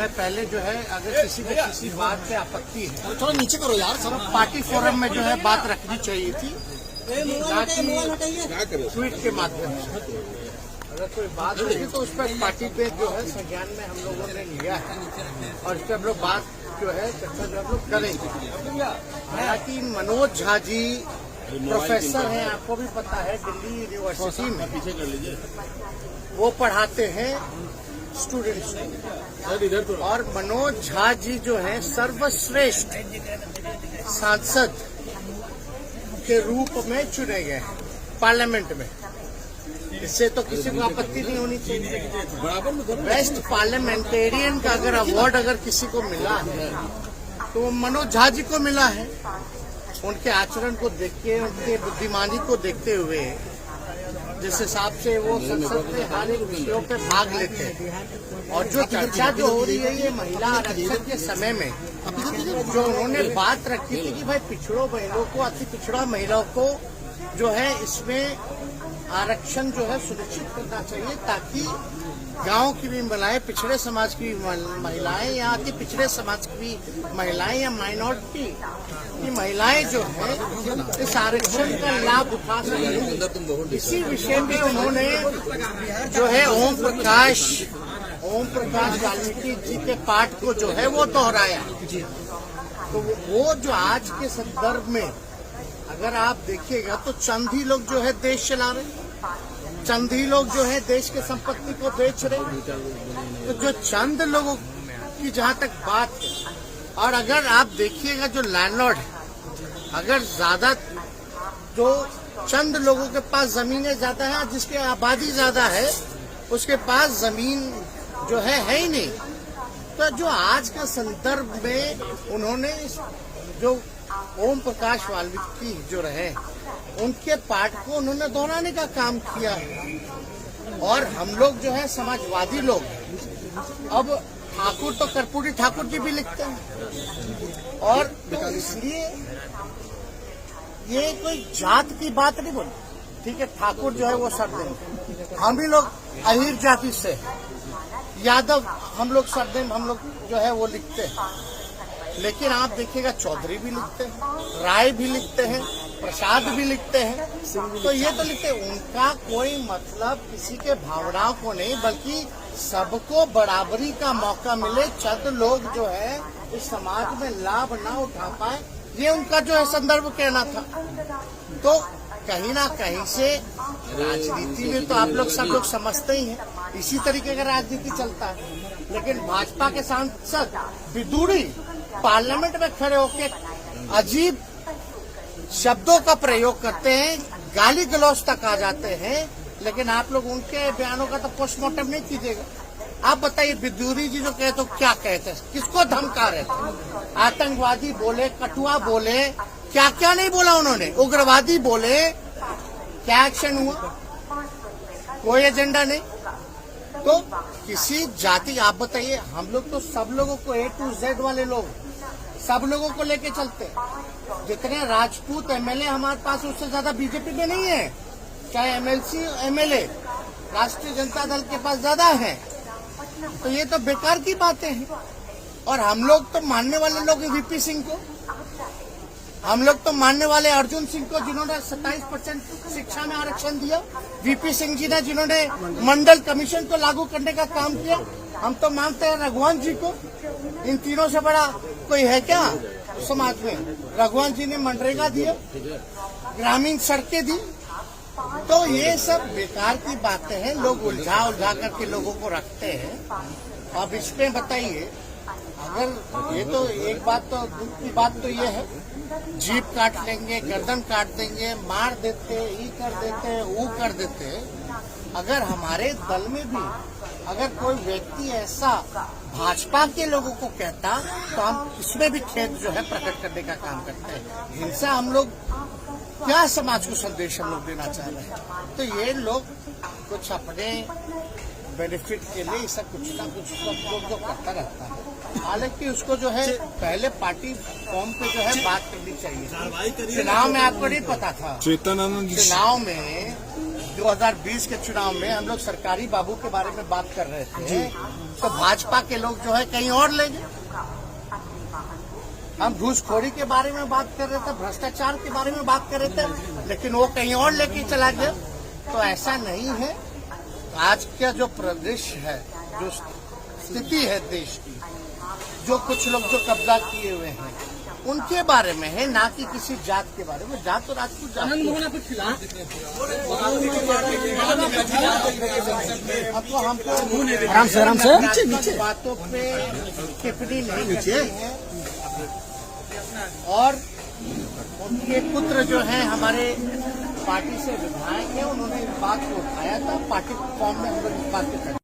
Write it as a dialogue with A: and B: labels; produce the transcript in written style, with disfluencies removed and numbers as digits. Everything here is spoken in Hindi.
A: मैं पहले जो है अगर किसी को किसी बात पे आपत्ति है
B: थोड़ा नीचे करो यार सब।
A: पार्टी फोरम में जो है बात रखनी चाहिए थी, ट्वीट के माध्यम से। अगर कोई बात होगी तो उस पर पार्टी पे जो है संज्ञान में हम लोगों ने लिया है और इस पर हम लोग बात जो है चर्चा जो हम लोग करेंगे। हालांकि मनोज झा जी प्रोफेसर हैं, आपको भी पता है, दिल्ली यूनिवर्सिटी में
B: पीछे कर लीजिए।
A: वो पढ़ाते हैं स्टूडेंट्स को। और मनोज झा जी जो है सर्वश्रेष्ठ सांसद के रूप में चुने गए हैं पार्लियामेंट में। इससे तो किसी को आपत्ति नहीं होनी चाहिए। बेस्ट पार्लियामेंटेरियन का अगर अवार्ड अगर किसी को मिला है तो मनोज झा जी को मिला है। उनके आचरण को देख के, उनके बुद्धिमानी को देखते हुए, जिस हिसाब से वो संसद में हर एक विषयों पे भाग लेते हैं। और जो चर्चा जो हो रही है ये महिला आरक्षण के समय में जो उन्होंने बात रखी थी कि भाई पिछड़ों महिलाओं को, अति पिछड़ा महिलाओं को जो है इसमें आरक्षण जो है सुनिश्चित करना चाहिए, ताकि गांव की भी महिलाएं, पिछड़े समाज की महिलाएं या अति पिछड़े समाज की भी महिलाएं या माइनॉरिटी की महिलाएं जो है इस आरक्षण का लाभ उठा सकें। इसी विषय में उन्होंने जो है ओम प्रकाश वाल्मीकि जी के पाठ को जो है वो दोहराया। तो वो जो आज के संदर्भ में अगर आप देखिएगा तो चंद ही लोग जो है देश चला रहे, चंद ही लोग जो है देश के संपत्ति को बेच रहे। तो जो चंद लोगों की जहां तक बात है, और अगर आप देखिएगा जो लैंडलॉर्ड है, अगर ज्यादा जो चंद लोगों के पास जमीनें ज्यादा है, जिसकी आबादी ज्यादा है उसके पास जमीन जो है ही नहीं। तो जो आज का संदर्भ में उन्होंने जो ओम प्रकाश वाल्मीकि जो रहे उनके पाठ को उन्होंने दोहराने का काम किया है। और हम लोग जो है समाजवादी लोग, अब ठाकुर तो कर्पूरी ठाकुर जी भी लिखते हैं। और तो इसलिए ये कोई जात की बात नहीं बोली, ठीक है, ठाकुर जो है वो सरदेम, हम भी लोग अहीर जाति से, यादव हम लोग सरदेम, हम लोग जो है वो लिखते हैं। लेकिन आप देखिएगा चौधरी भी लिखते हैं, राय भी लिखते हैं, प्रसाद भी लिखते हैं। तो ये तो लिखते हैं, उनका कोई मतलब किसी के भावनाओं को नहीं, बल्कि सबको बराबरी का मौका मिले, चंद लोग जो है इस समाज में लाभ ना उठा पाए, ये उनका जो है संदर्भ कहना था। तो कहीं ना कहीं से राजनीति में तो आप लोग सब लोग समझते ही हैं, इसी तरीके का राजनीति चलता है। लेकिन भाजपा के सांसद विदुरी पार्लियामेंट में खड़े होकर अजीब शब्दों का प्रयोग करते हैं, गाली गलौज तक आ जाते हैं। लेकिन आप लोग उनके बयानों का तो पोस्टमार्टम नहीं कीजिएगा। आप बताइए, विदुरी जी जो कहते तो क्या कहते, किसको धमका रहे थे? आतंकवादी बोले, कटुआ बोले, क्या क्या नहीं बोला उन्होंने, उग्रवादी बोले, क्या एक्शन हुआ? कोई एजेंडा नहीं। तो किसी जाति, आप बताइए, हम लोग तो सब लोगों को A to Z वाले लोग सब लोगों को लेके चलते हैं। जितने राजपूत एमएलए हमारे पास, उससे ज्यादा बीजेपी में नहीं है। चाहे एमएलसी एमएलए राष्ट्रीय जनता दल के पास ज्यादा है। तो ये तो बेकार की बातें हैं। और हम लोग तो मानने वाले लोग वीपी सिंह को, हम लोग तो मानने वाले अर्जुन सिंह को, जिन्होंने 27% शिक्षा में आरक्षण दिया, वीपी सिंह जी ने जिन्होंने मंडल कमीशन को लागू करने का काम किया। हम तो मानते हैं रघुवंश जी को। इन तीनों से बड़ा कोई है क्या समाज में? रघुवंश जी ने मनरेगा दिया, ग्रामीण सड़कें दी। तो ये सब बेकार की बातें हैं, लोग उलझा करके लोगों को रखते हैं। अब इसमें बताइए, अगर ये तो एक बात, तो दुख की बात तो ये है, जीप काट लेंगे, गर्दन काट देंगे, मार देते, ये कर देते, वो कर देते। अगर हमारे दल में भी अगर कोई व्यक्ति ऐसा भाजपा के लोगों को कहता, तो हम इसमें भी खेद जो है प्रकट करने का काम करते हैं। हिंसा हम लोग क्या समाज को संदेश हम लोग देना चाह रहे हैं? तो ये लोग कुछ अपने बेनिफिट के लिए सब कुछ ना कुछ लोग जो करता रहता है। हालांकि उसको जो है पहले पार्टी फॉर्म पे जो है बात करनी चाहिए। चुनाव में आपको नहीं पता था, चुनाव में 2020 के चुनाव में हम लोग सरकारी बाबू के बारे में बात कर रहे थे, तो भाजपा के लोग जो है कहीं और ले गए। हम घूसखोरी के बारे में बात कर रहे थे, भ्रष्टाचार के बारे में बात कर रहे थे, लेकिन वो कहीं और लेके चला गया। तो ऐसा नहीं है। आज का जो प्रदेश है, जो स्थिति है देश की, जो कुछ लोग जो कब्जा किए हुए हैं उनके बारे में है, ना कि किसी जात के बारे में। जात तो राजपूत जात हमको
B: आराम से
A: बातों पे टिप्पणी नहीं करनी है। और उनके पुत्र जो हैं हमारे पार्टी से विधायक हैं, उन्होंने इस बात को उठाया था, पार्टी फॉर्म में हम लोग इस बात को